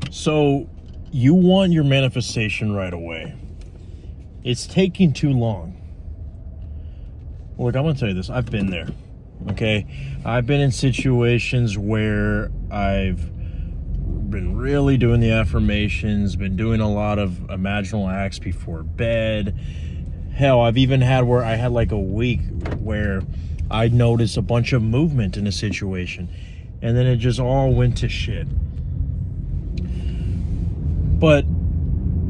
So you want your manifestation right away. It's taking too long. Look, I'm going to tell you this. I've been there. Okay? I've been in situations where I've been really doing the affirmations, been doing a lot of imaginal acts before bed. Hell, I've even had where I had like a week where I noticed a bunch of movement in a situation, and then it just all went to shit. But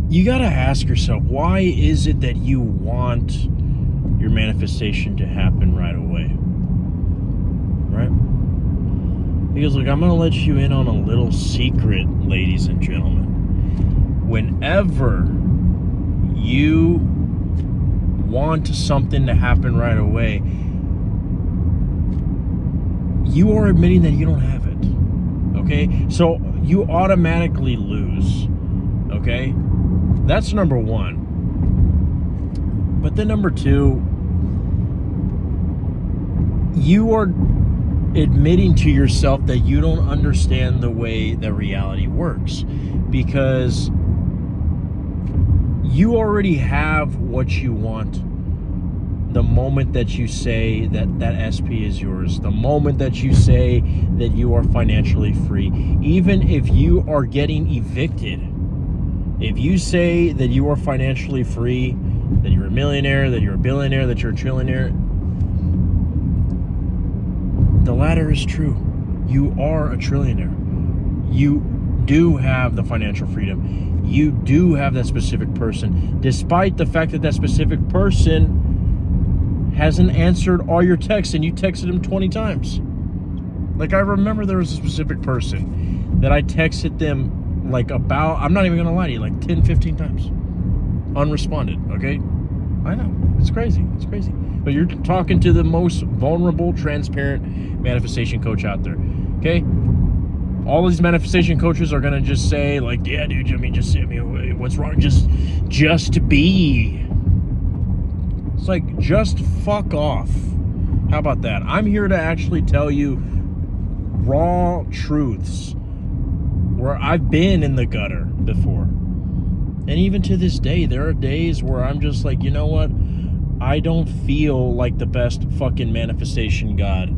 you gotta ask yourself, why is it that you want your manifestation to happen right away? Right? Because look, I'm gonna let you in on a little secret, ladies and gentlemen. Whenever you want something to happen right away, you are admitting that you don't have it. Okay? So you automatically lose. Okay? That's number one. But then number two, you are admitting to yourself that you don't understand the way that reality works, because you already have what you want the moment that you say that SP is yours, the moment that you say that you are financially free. Even if you are getting evicted, if you say that you are financially free, that you're a millionaire, that you're a billionaire, that you're a trillionaire, the latter is true. You are a trillionaire. You do have the financial freedom. You do have that specific person, despite the fact that that specific person hasn't answered all your texts and you texted him 20 times. Like, I remember there was a specific person that I texted them like about, I'm not even gonna lie to you, like 10, 15 times. Unresponded, okay? I know, it's crazy, But you're talking to the most vulnerable, transparent manifestation coach out there, okay? All these manifestation coaches are gonna just say like, yeah, dude, what's wrong? Just be. It's like, just fuck off. How about that? I'm here to actually tell you raw truths where I've been in the gutter before. And even to this day, there are days where I'm just like, you know what? I don't feel like the best fucking manifestation god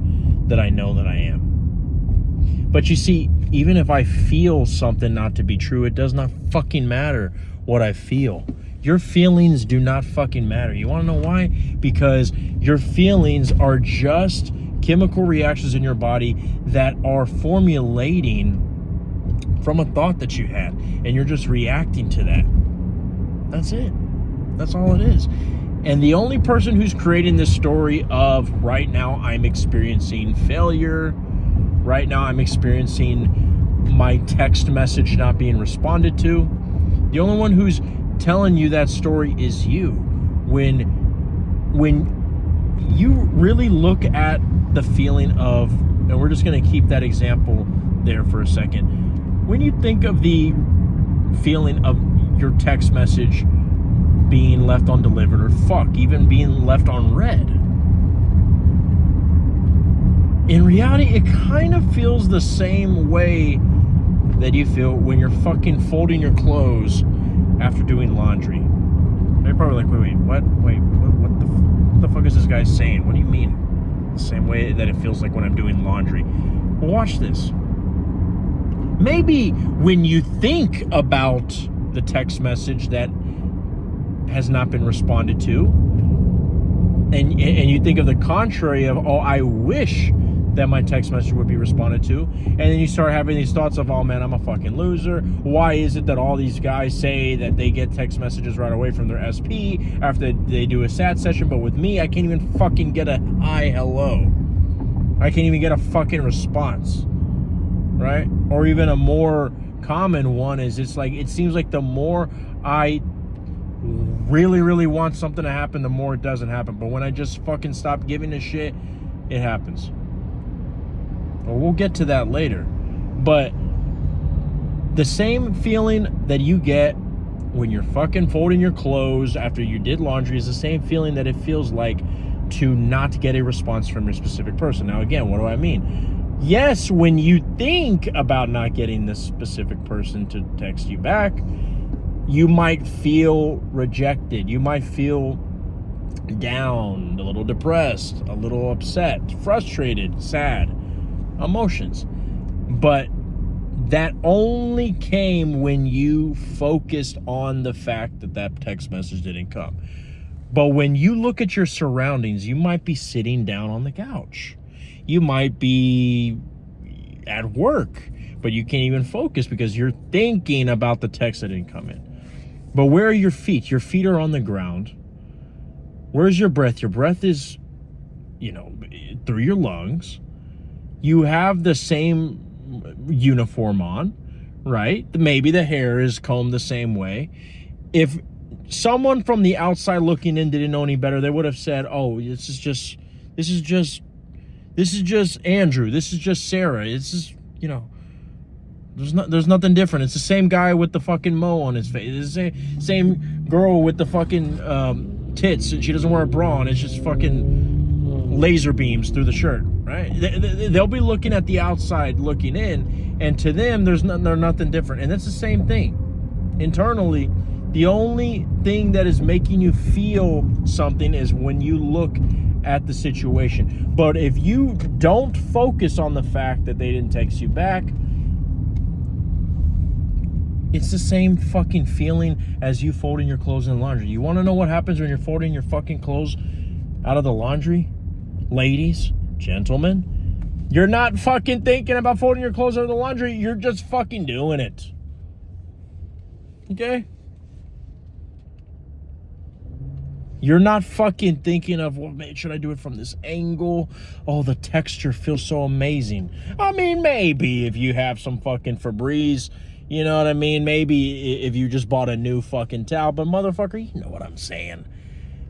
that I know that I am. But you see, even if I feel something not to be true, it does not fucking matter what I feel. Your feelings do not fucking matter. You want to know why? Because your feelings are just chemical reactions in your body that are formulating from a thought that you had, and you're just reacting to that. That's it. That's all it is. And the only person who's creating this story of right now I'm experiencing failure, right now I'm experiencing my text message not being responded to, the only one who's telling you that story is you. When you really look at the feeling of, and we're just going to keep that example there for a second, when you think of the feeling of your text message being left undelivered, or even being left on read, in reality it kind of feels the same way that you feel when you're fucking folding your clothes after doing laundry. They're probably like, what the fuck is this guy saying? What do you mean? The same way that it feels like when I'm doing laundry. Well, watch this. Maybe when you think about the text message that has not been responded to, and you think of the contrary of, oh, I wish that my text message would be responded to, and then you start having these thoughts of, oh man, I'm a fucking loser. Why is it that all these guys say that they get text messages right away from their SP after they do a SAT session, but with me, I can't even fucking get a hi, hello. I can't even get a fucking response, right? Or even a more common one is, it's like, it seems like the more I really, really want something to happen, the more it doesn't happen. But when I just fucking stop giving a shit, it happens. Well, we'll get to that later. But the same feeling that you get when you're fucking folding your clothes after you did laundry is the same feeling that it feels like to not get a response from your specific person. Now, again, what do I mean? Yes, when you think about not getting this specific person to text you back, you might feel rejected. You might feel down, a little depressed, a little upset, frustrated, sad, emotions. But that only came when you focused on the fact that that text message didn't come. But when you look at your surroundings, you might be sitting down on the couch. You might be at work, but you can't even focus because you're thinking about the text that didn't come in. But where are your feet? Your feet are on the ground. Where's your breath? Your breath is, through your lungs. You have the same uniform on, right? Maybe the hair is combed the same way. If someone from the outside looking in didn't know any better, they would have said, "Oh, this is just Andrew. This is just Sarah. It's just, there's nothing different. It's the same guy with the fucking mo on his face. It's the same girl with the fucking tits, and she doesn't wear a bra, and it's just fucking laser beams through the shirt, right?" They'll be looking at the outside, looking in, and to them, there's nothing different. And that's the same thing. Internally, the only thing that is making you feel something is when you look at the situation. But if you don't focus on the fact that they didn't text you back, it's the same fucking feeling as you folding your clothes in the laundry. You want to know what happens when you're folding your fucking clothes out of the laundry? Ladies, gentlemen, you're not fucking thinking about folding your clothes out of the laundry. You're just fucking doing it. Okay? You're not fucking thinking of, well, man, should I do it from this angle? Oh, the texture feels so amazing. I mean, maybe if you have some fucking Febreze, you know what I mean? Maybe if you just bought a new fucking towel, but motherfucker, you know what I'm saying.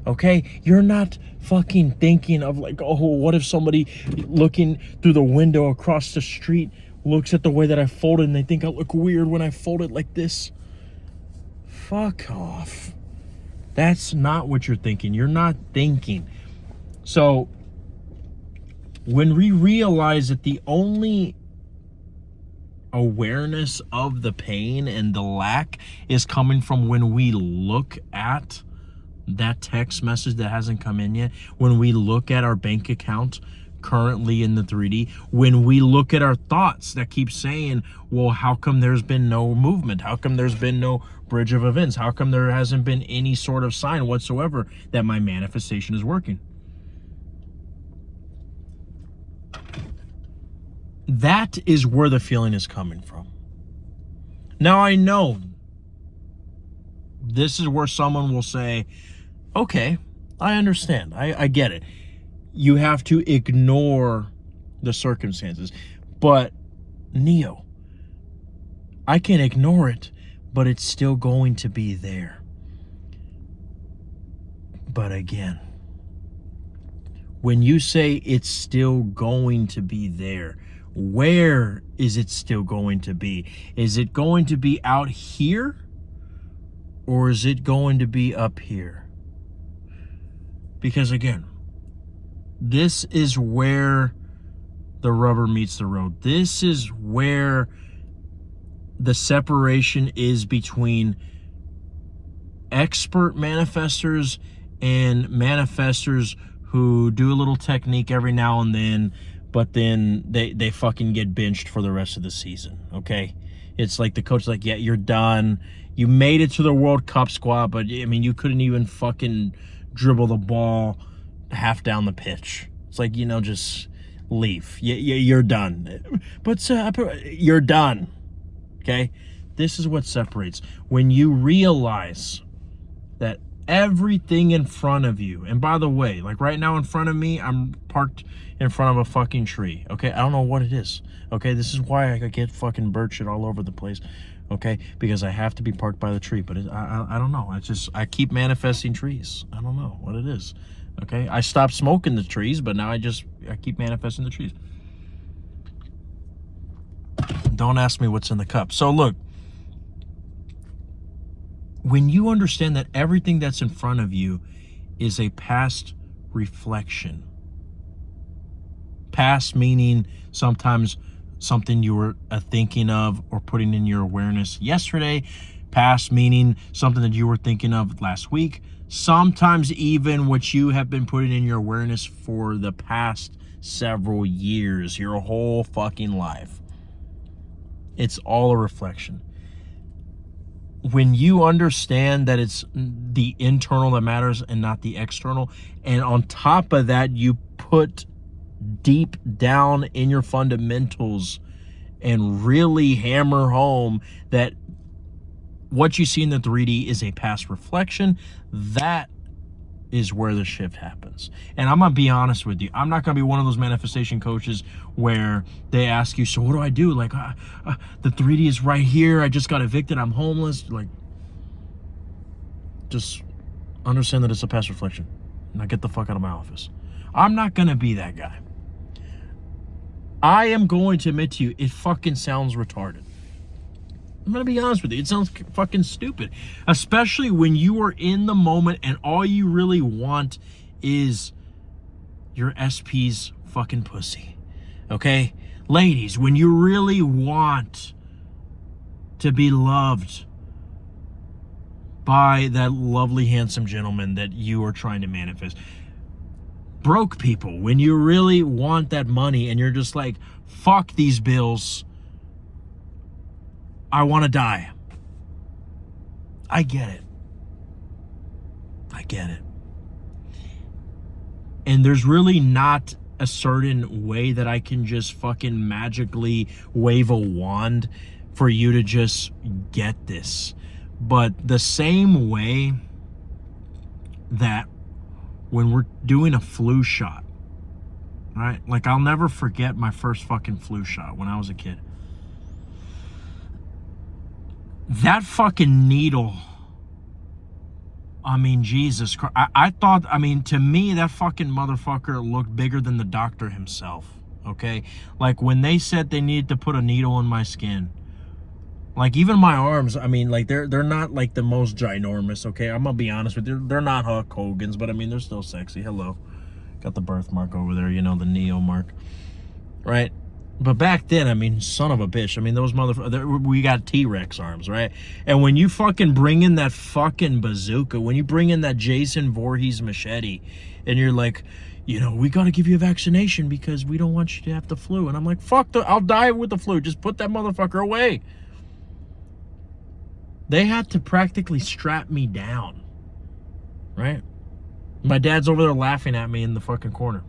Okay? You're not fucking thinking of like, oh, what if somebody looking through the window across the street looks at the way that I fold it and they think I look weird when I fold it like this? Fuck off. That's not what you're thinking. You're not thinking. So when we realize that the only awareness of the pain and the lack is coming from when we look at that text message that hasn't come in yet, when we look at our bank account currently in the 3D, when we look at our thoughts that keep saying, well, how come there's been no movement? How come there's been no bridge of events? How come there hasn't been any sort of sign whatsoever that my manifestation is working? That is where the feeling is coming from. Now, I know this is where someone will say, okay, I understand. I get it. You have to ignore the circumstances. But, Neo, I can ignore it, but it's still going to be there. But again, when you say it's still going to be there, where is it still going to be? Is it going to be out here? Or is it going to be up here? Because again, this is where the rubber meets the road. This is where the separation is between expert manifestors and manifestors who do a little technique every now and then, but then they fucking get benched for the rest of the season, okay? It's like the coach is like, yeah, you're done. You made it to the World Cup squad, but I mean, you couldn't even fucking dribble the ball half down the pitch. It's like, just leave. You're done. But you're done, okay? This is what separates. When you realize that everything in front of you, and by the way, like right now in front of me, I'm parked in front of a fucking tree, okay? I don't know what it is, okay? This is why I get fucking bird shit all over the place, okay? Because I have to be parked by the tree, but I don't know. I keep manifesting trees. I don't know what it is, okay? I stopped smoking the trees, but now I keep manifesting the trees. Don't ask me what's in the cup. So look, when you understand that everything that's in front of you is a past reflection, Past meaning sometimes something you were thinking of or putting in your awareness yesterday. Past meaning something that you were thinking of last week. Sometimes even what you have been putting in your awareness for the past several years, your whole fucking life. It's all a reflection. When you understand that it's the internal that matters and not the external, and on top of that, you put deep down in your fundamentals and really hammer home that what you see in the 3D is a past reflection, that is where the shift happens. And I'm gonna be honest with you, I'm not gonna be one of those manifestation coaches where they ask you, so what do I do? Like, the 3D is right here, I just got evicted, I'm homeless. Like, just understand that it's a past reflection. Now get the fuck out of my office. I'm not gonna be that guy. I am going to admit to you, it fucking sounds retarded. I'm gonna be honest with you, it sounds fucking stupid, especially when you are in the moment and all you really want is your SP's fucking pussy. Okay, ladies, when you really want to be loved by that lovely handsome gentleman that you are trying to manifest. Broke people, when you really want that money and you're just like, fuck these bills, I want to die. I get it. I get it. And there's really not a certain way that I can just fucking magically wave a wand for you to just get this. But the same way that when we're doing a flu shot, right? Like, I'll never forget my first fucking flu shot when I was a kid. That fucking needle, I mean, Jesus Christ. I thought, I mean, to me, that fucking motherfucker looked bigger than the doctor himself, okay? Like, when they said they needed to put a needle in my skin, like, even my arms, I mean, like, they're not, like, the most ginormous, okay? I'm gonna be honest with you. They're not Hulk Hogan's, but, I mean, they're still sexy. Hello. Got the birthmark over there, you know, the Neo mark, right? But back then, I mean, son of a bitch. I mean, those motherfuckers, we got T-Rex arms, right? And when you fucking bring in that fucking bazooka, when you bring in that Jason Voorhees machete, and you're like, you know, we got to give you a vaccination because we don't want you to have the flu. And I'm like, fuck, I'll die with the flu. Just put that motherfucker away. They had to practically strap me down, right? My dad's over there laughing at me in the fucking corner.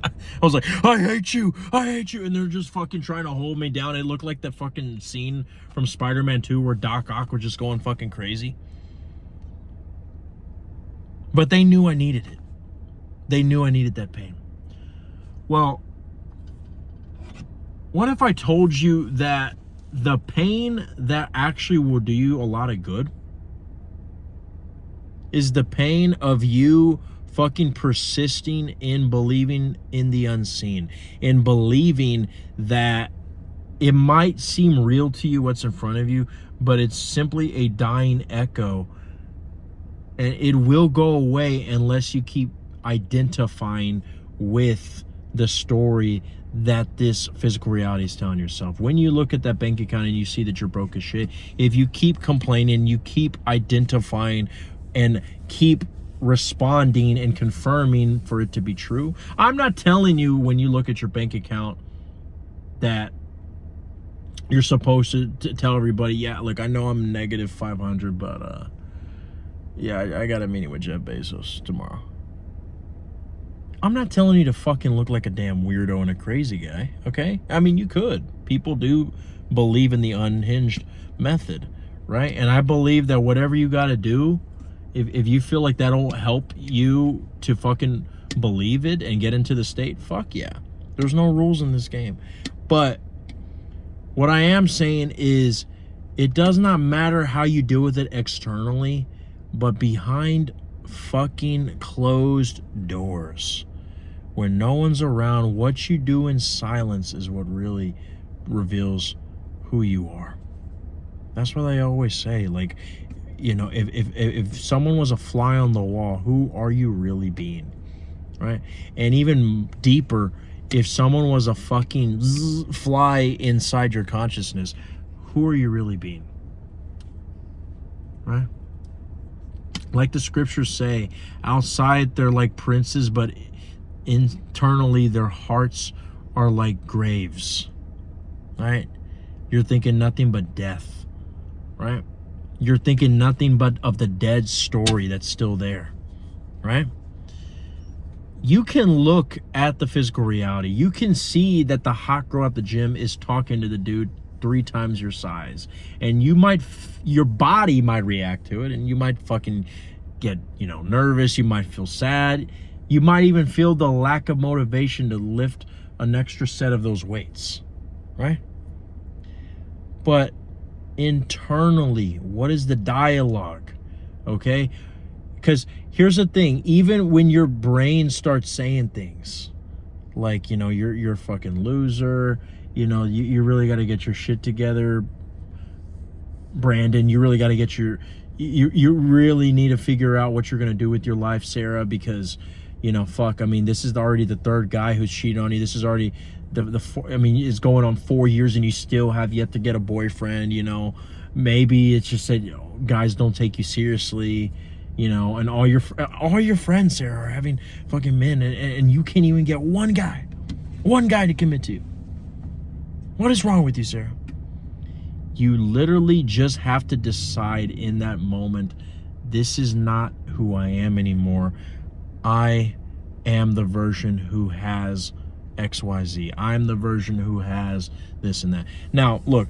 I was like, I hate you, and they're just fucking trying to hold me down. It looked like that fucking scene from Spider-Man 2 where Doc Ock was just going fucking crazy. But they knew I needed it. They knew I needed that pain. Well, what if I told you that the pain that actually will do you a lot of good is the pain of you fucking persisting in believing in the unseen, in believing that it might seem real to you what's in front of you, but it's simply a dying echo, and it will go away unless you keep identifying with the story that this physical reality is telling yourself. When you look at that bank account and you see that you're broke as shit, if you keep complaining, you keep identifying and keep responding and confirming for it to be true. I'm not telling you when you look at your bank account that you're supposed to tell everybody, yeah, look, I know I'm negative 500, but yeah, I got a meeting with Jeff Bezos tomorrow. I'm not telling you to fucking look like a damn weirdo and a crazy guy, okay? I mean, you could. People do believe in the unhinged method, right? And I believe that whatever you got to do, if you feel like that'll help you to fucking believe it and get into the state, fuck yeah. There's no rules in this game. But what I am saying is, it does not matter how you deal with it externally, but behind fucking closed doors, when no one's around, what you do in silence is what really reveals who you are. That's what I always say. Like, you know, if someone was a fly on the wall, who are you really being? right? And even deeper, if someone was a fucking fly inside your consciousness, who are you really being, right? Like the scriptures say, outside they're like princes, but internally their hearts are like graves, right? You're thinking nothing but death, right? You're thinking nothing but of the dead story that's still there, right? You can look at the physical reality. You can see that the hot girl at the gym is talking to the dude 3 times your size, and you might your body might react to it, and you might fucking get, nervous. You might feel sad. You might even feel the lack of motivation to lift an extra set of those weights, right? But internally, what is the dialogue? Okay? Because here's the thing, even when your brain starts saying things like, you're a fucking loser, you really got to get your shit together, Brandon, you really got to get you really need to figure out what you're going to do with your life, Sarah, because, fuck, I mean, this is already the 3rd guy who's cheated on you. This is already it's going on 4 years and you still have yet to get a boyfriend, maybe it's just that guys don't take you seriously, and all your friends, Sarah, are having fucking men, and you can't even get one guy to commit to you. What is wrong with you, Sarah? You literally just have to decide in that moment, this is not who I am anymore. I am the version who has XYZ. I'm the version who has this and that. Now, look,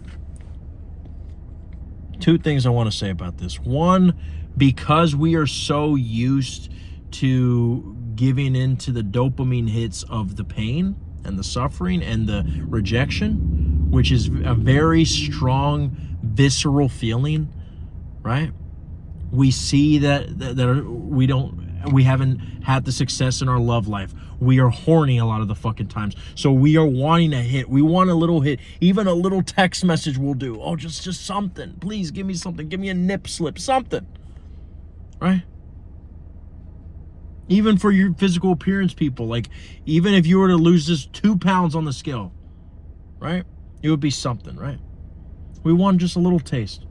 2 things I want to say about this. One, because we are so used to giving into the dopamine hits of the pain and the suffering and the rejection, which is a very strong visceral feeling, right? We see that we haven't had the success in our love life. We are horny a lot of the fucking times. So we are wanting a hit. We want a little hit. Even a little text message will do. Oh, just something. Please give me something. Give me a nip slip. Something. Right? Even for your physical appearance, people. Like, even if you were to lose just 2 pounds on the scale, right? It would be something, right? We want just a little taste.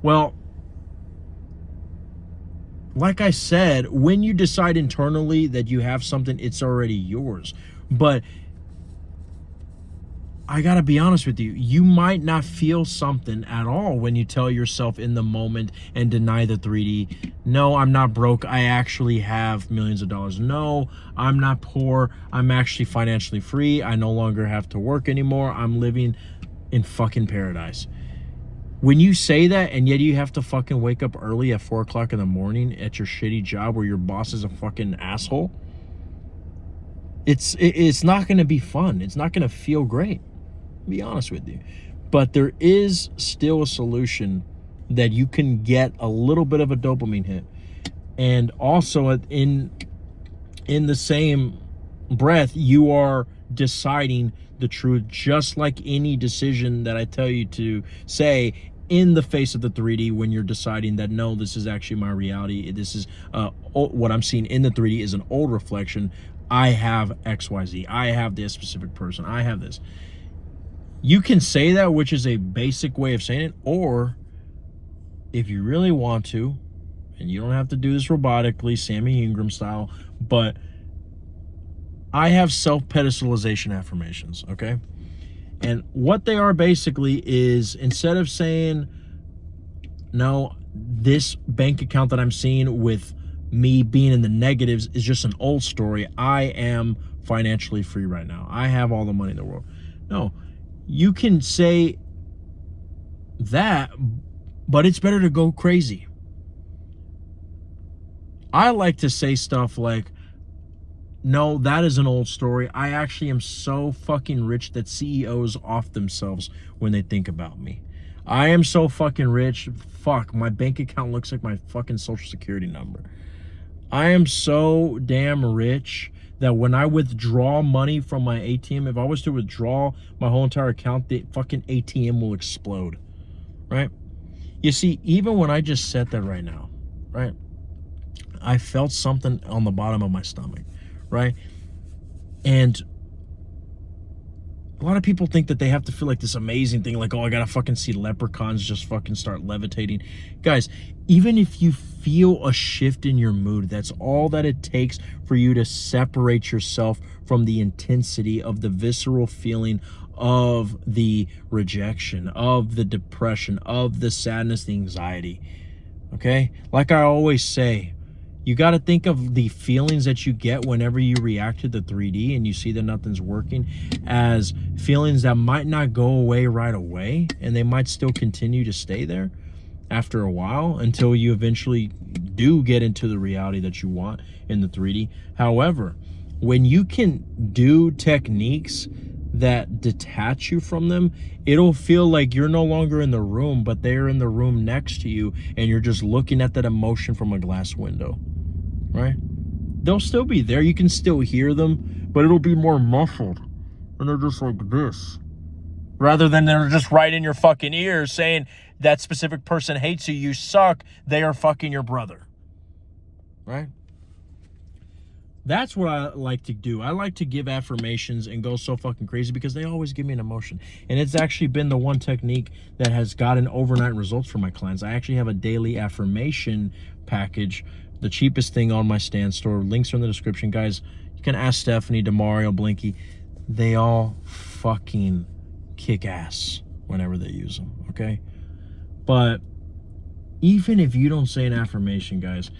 Well, like I said, when you decide internally that you have something, it's already yours. But I gotta be honest with you, you might not feel something at all when you tell yourself in the moment and deny the 3D. No, I'm not broke. I actually have millions of dollars. No, I'm not poor. I'm actually financially free. I no longer have to work anymore. I'm living in fucking paradise. When you say that, and yet you have to fucking wake up early at 4 o'clock in the morning at your shitty job where your boss is a fucking asshole, it's not going to be fun. It's not going to feel great, to be honest with you. But there is still a solution that you can get a little bit of a dopamine hit. And also in the same breath, you are deciding the truth, just like any decision that I tell you to say in the face of the 3D, when you're deciding that, no, this is actually my reality. This is what I'm seeing in the 3D is an old reflection. I have XYZ. I have this specific person. I have this. You can say that, which is a basic way of saying it, or if you really want to, and you don't have to do this robotically, Sammy Ingram style, but I have self-pedestalization affirmations, okay? And what they are basically is, instead of saying, no, this bank account that I'm seeing with me being in the negatives is just an old story. I am financially free right now. I have all the money in the world. No, you can say that, but it's better to go crazy. I like to say stuff like, no, that is an old story. I actually am so fucking rich that CEOs off themselves when they think about me. I am so fucking rich. Fuck, my bank account looks like my fucking social security number. I am so damn rich that when I withdraw money from my ATM, if I was to withdraw my whole entire account, the fucking ATM will explode, right? You see, even when I just said that right now, right, I felt something on the bottom of my stomach, right? And a lot of people think that they have to feel like this amazing thing, like, oh, I gotta fucking see leprechauns just fucking start levitating. Guys, even if you feel a shift in your mood, that's all that it takes for you to separate yourself from the intensity of the visceral feeling of the rejection, of the depression, of the sadness, the anxiety. Okay? Like I always say, you got to think of the feelings that you get whenever you react to the 3D and you see that nothing's working as feelings that might not go away right away, and they might still continue to stay there after a while until you eventually do get into the reality that you want in the 3D. However, when you can do techniques that detach you from them, it'll feel like you're no longer in the room, but they're in the room next to you, and you're just looking at that emotion from a glass window, right? They'll still be there. You can still hear them, but it'll be more muffled. And they're just like this. Rather than they're just right in your fucking ear saying that specific person hates you, you suck, they are fucking your brother. Right? That's what I like to do. I like to give affirmations and go so fucking crazy because they always give me an emotion. And it's actually been the one technique that has gotten overnight results for my clients. I actually have a daily affirmation package, the cheapest thing on my Stan store. Links are in the description. Guys, you can ask Stephanie, Demario, Blinky. They all fucking kick ass whenever they use them, okay? But even if you don't say an affirmation, guys,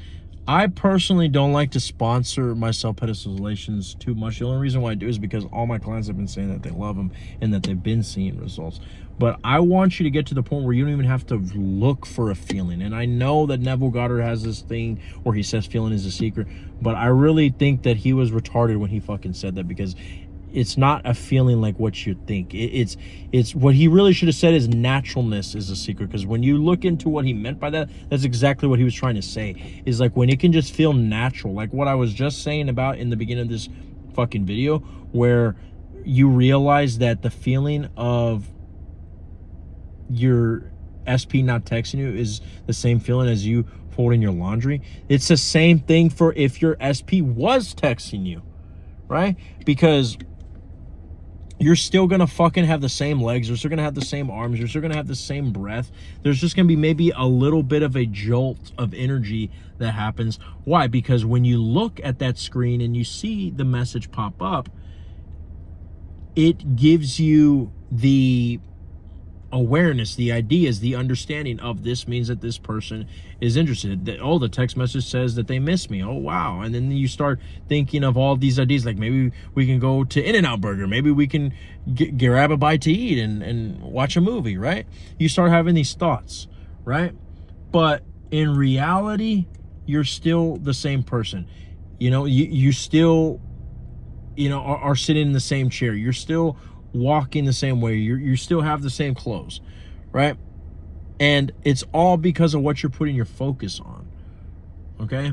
I personally don't like to sponsor my self-pedestalizations too much. The only reason why I do is because all my clients have been saying that they love them and that they've been seeing results. But I want you to get to the point where you don't even have to look for a feeling. And I know that Neville Goddard has this thing where he says feeling is a secret, but I really think that he was retarded when he fucking said that, because it's not a feeling like what you think. It's what he really should have said is naturalness is a secret. Because when you look into what he meant by that, that's exactly what he was trying to say. Is like when it can just feel natural, like what I was just saying about in the beginning of this fucking video, where you realize that the feeling of your SP not texting you is the same feeling as you folding your laundry. It's the same thing for if your SP was texting you, right? Because you're still gonna fucking have the same legs, you're still gonna have the same arms, you're still gonna have the same breath. There's just gonna be maybe a little bit of a jolt of energy that happens. Why? Because when you look at that screen and you see the message pop up, it gives you the awareness, the ideas, the understanding of this means that this person is interested. That, oh, the text message says that they miss me. Oh, wow. And then you start thinking of all these ideas, like maybe we can go to In-N-Out Burger. Maybe we can grab a bite to eat and watch a movie, right? You start having these thoughts, right? But in reality, you're still the same person. You know, you still, you know, are sitting in the same chair. You're still walking the same way. You still have the same clothes, right? And it's all because of what you're putting your focus on, okay?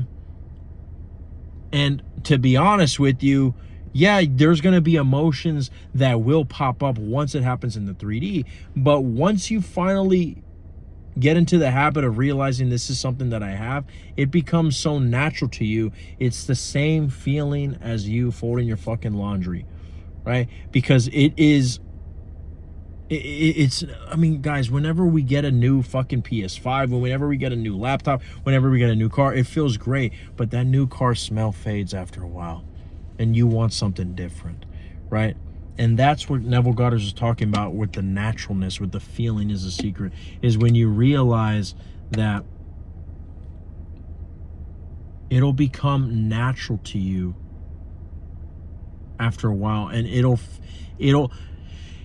And to be honest with you, yeah, there's going to be emotions that will pop up once it happens in the 3D, but once you finally get into the habit of realizing this is something that I have, it becomes so natural to you. It's the same feeling as you folding your fucking laundry, right? Because it's I mean, guys, whenever we get a new fucking PS5, whenever we get a new laptop, whenever we get a new car, it feels great, but that new car smell fades after a while and you want something different, right? And that's what Neville Goddard is talking about with the naturalness, with the feeling is a secret, is when you realize that it'll become natural to you after a while, and it'll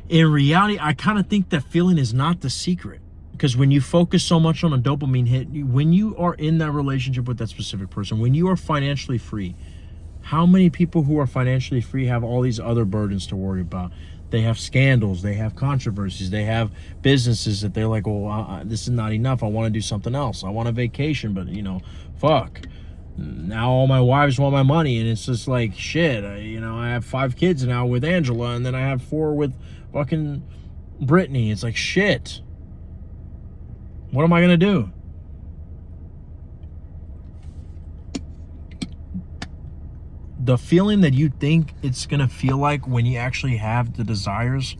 in reality, I kind of think that feeling is not the secret, because when you focus so much on a dopamine hit, when you are in that relationship with that specific person, when you are financially free, how many people who are financially free have all these other burdens to worry about? They have scandals, they have controversies, they have businesses that they're like, oh, this is not enough, I want to do something else, I want a vacation, but you know, fuck, now all my wives want my money, and it's just like, shit, you know, I have 5 kids now with Angela, and then I have 4 with fucking Brittany. It's like, shit, what am I gonna do? the feeling that you think it's gonna feel like when you actually have the desires,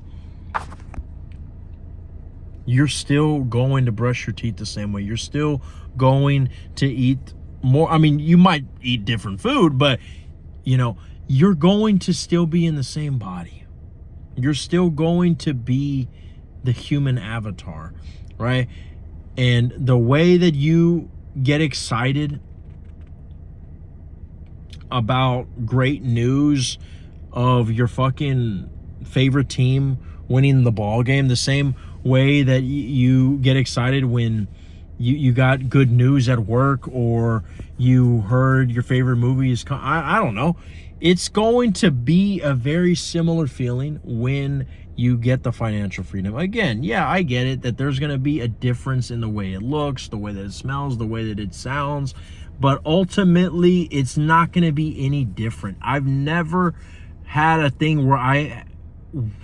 you're still going to brush your teeth the same way. You're still going to eat more. I mean, you might eat different food, but you know, you're going to still be in the same body. You're still going to be the human avatar, right? And the way that you get excited about great news of your fucking favorite team winning the ball game, the same way that you get excited when you got good news at work, or you heard your favorite movie is I don't know. It's going to be a very similar feeling when you get the financial freedom. Again, yeah, I get it that there's going to be a difference in the way it looks, the way that it smells, the way that it sounds, but ultimately it's not going to be any different. I've never had a thing where I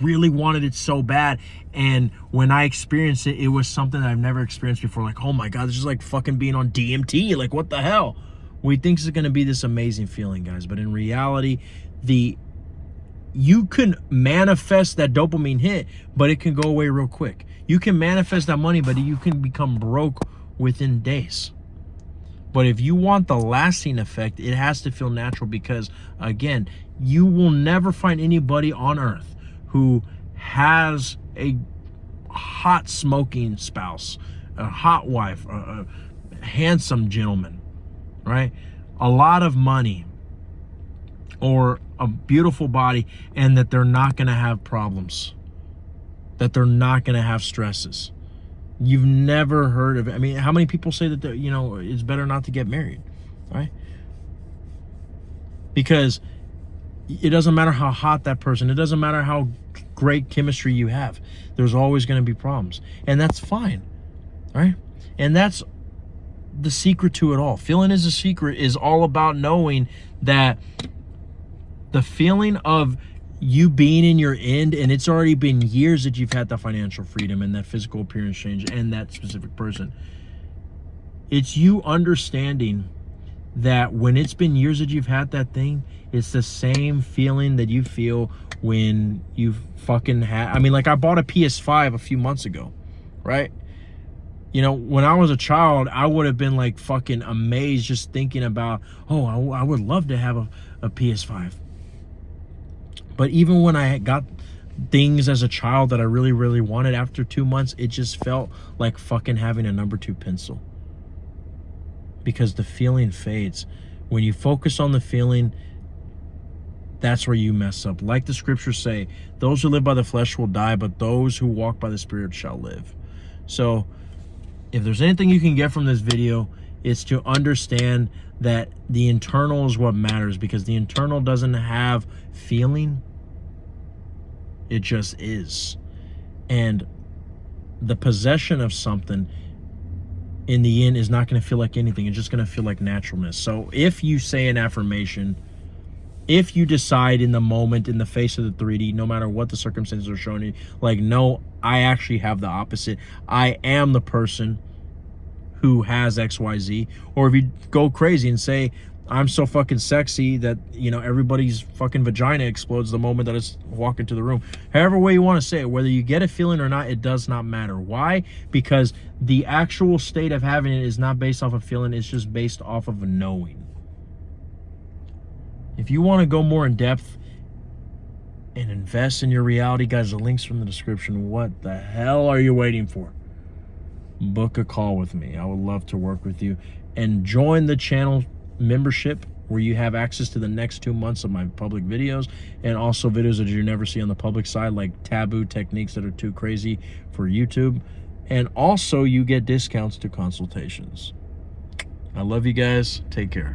really wanted it so bad, and when I experienced it, it was something that I've never experienced before. Like, oh my god, this is like fucking being on DMT. Like, what the hell? We think it's going to be this amazing feeling, guys, but in reality, you can manifest that dopamine hit, but it can go away real quick. You can manifest that money, but you can become broke within days. But if you want the lasting effect, it has to feel natural, because again, you will never find anybody on earth who has a hot smoking spouse, a hot wife, a handsome gentleman, right? A lot of money, or a beautiful body, and that they're not going to have problems, that they're not going to have stresses. You've never heard of it. I mean, how many people say that, you know, it's better not to get married, right? Because it doesn't matter how hot that person, it doesn't matter how great chemistry you have, there's always going to be problems, and that's fine, right? And that's the secret to it all. Feeling is a secret is all about knowing that the feeling of you being in your end, and it's already been years that you've had the financial freedom and that physical appearance change and that specific person. It's you understanding that when it's been years that you've had that thing, it's the same feeling that you feel when you fucking had, I mean, like I bought a PS5 a few months ago, right? You know, when I was a child, I would have been like fucking amazed just thinking about, oh, I would love to have a PS5. But even when I got things as a child that I really, really wanted, after 2 months, it just felt like fucking having a number 2 pencil. Because the feeling fades. When you focus on the feeling, that's where you mess up. Like the scriptures say, those who live by the flesh will die, but those who walk by the Spirit shall live. So if there's anything you can get from this video, it's to understand that the internal is what matters, because the internal doesn't have feeling. It just is. And the possession of something in the end is not going to feel like anything. It's just going to feel like naturalness. So if you say an affirmation, if you decide in the moment, in the face of the 3D, no matter what the circumstances are showing you, like, no, I actually have the opposite. I am the person who has XYZ. Or if you go crazy and say, I'm so fucking sexy that, you know, everybody's fucking vagina explodes the moment that it's walk into the room. However way you want to say it, whether you get a feeling or not, it does not matter. Why? Because the actual state of having it is not based off of feeling, it's just based off of a knowing. If you want to go more in depth and invest in your reality, guys, the link's from the description. What the hell are you waiting for? Book a call with me. I would love to work with you. And join the channel membership, where you have access to the next 2 months of my public videos, and also videos that you never see on the public side, like taboo techniques that are too crazy for YouTube. And also you get discounts to consultations. I love you guys. Take care.